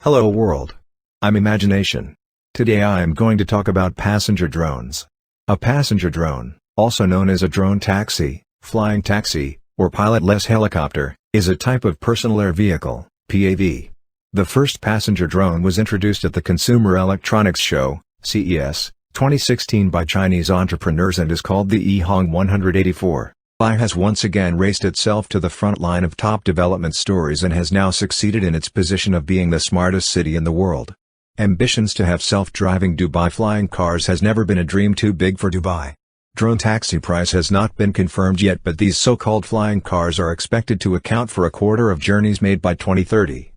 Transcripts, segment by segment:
Hello world. I'm Imagination. Today I am going to talk about passenger drones. A passenger drone, also known as a drone taxi, flying taxi, or pilotless helicopter, is a type of personal air vehicle, P.A.V. The first passenger drone was introduced at the Consumer Electronics Show, C.E.S, 2016 by Chinese entrepreneurs and is called the Ehang 184. P.A.V has once again raced itself to the front line of top development stories and has now succeeded in its position of being the smartest city in the world. Ambitions to have self-driving Dubai flying cars has never been a dream too big for Dubai. Drone taxi price has not been confirmed yet, but these so-called flying cars are expected to account for a quarter of journeys made by 2030.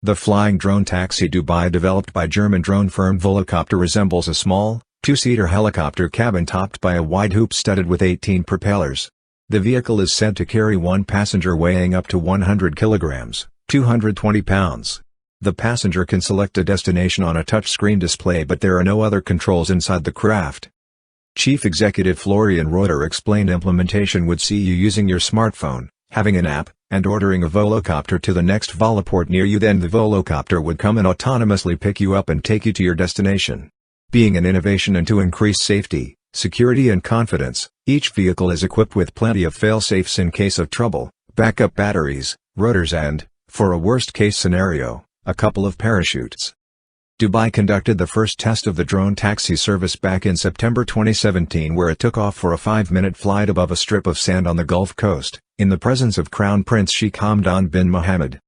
The flying drone taxi Dubai, developed by German drone firm Volocopter, resembles a small, two-seater helicopter cabin topped by a wide hoop studded with 18 propellers. The vehicle is said to carry one passenger weighing up to 100 kilograms, 220 pounds. The passenger can select a destination on a touchscreen display, but there are no other controls inside the craft. Chief Executive Florian Reuter explained implementation would see you using your smartphone, having an app, and ordering a Volocopter to the next Voloport near you. Then the Volocopter would come and autonomously pick you up and take you to your destination. Being an innovation and to increase safety, security and confidence, each vehicle is equipped with plenty of fail-safes in case of trouble, backup batteries, rotors and, for a worst-case scenario, a couple of parachutes. Dubai conducted the first test of the drone taxi service back in September 2017, where it took off for a 5-minute flight above a strip of sand on the Gulf Coast, in the presence of Crown Prince Sheikh Hamdan bin Mohammed.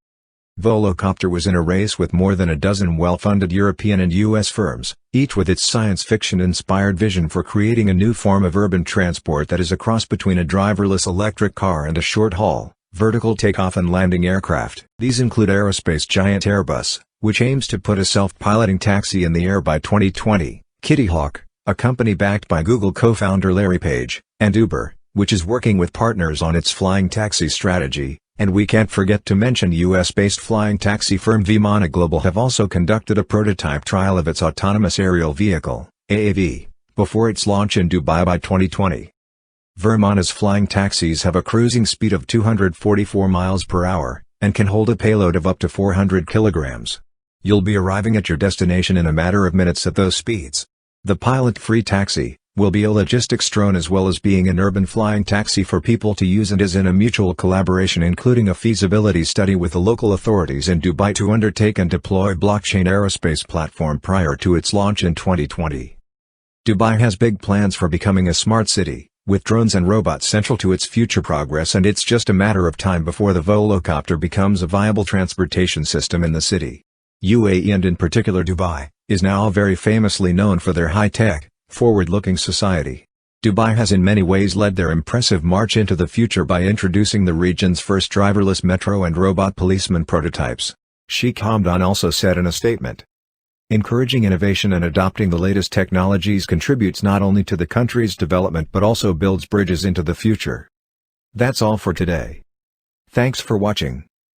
Volocopter was in a race with more than a dozen well-funded European and US firms, each with its science fiction-inspired vision for creating a new form of urban transport that is a cross between a driverless electric car and a short-haul, vertical takeoff and landing aircraft. These include aerospace giant Airbus, which aims to put a self-piloting taxi in the air by 2020, Kitty Hawk, a company backed by Google co-founder Larry Page, and Uber, which is working with partners on its flying taxi strategy. And we can't forget to mention US-based flying taxi firm Vimana Global have also conducted a prototype trial of its autonomous aerial vehicle, P.A.V, before its launch in Dubai by 2020. Vimana's flying taxis have a cruising speed of 244 miles per hour, and can hold a payload of up to 400 kilograms. You'll be arriving at your destination in a matter of minutes at those speeds. The pilot-free taxi will be a logistics drone as well as being an urban flying taxi for people to use, and is in a mutual collaboration including a feasibility study with the local authorities in Dubai to undertake and deploy blockchain aerospace platform prior to its launch in 2020. Dubai has big plans for becoming a smart city, with drones and robots central to its future progress, and it's just a matter of time before the Volocopter becomes a viable transportation system in the city. UAE, and in particular Dubai, is now very famously known for their high-tech, forward-looking society. Dubai has in many ways led their impressive march into the future by introducing the region's first driverless metro and robot policeman prototypes. Sheikh Hamdan also said in a statement, "Encouraging innovation and adopting the latest technologies contributes not only to the country's development but also builds bridges into the future." That's all for today. Thanks for watching.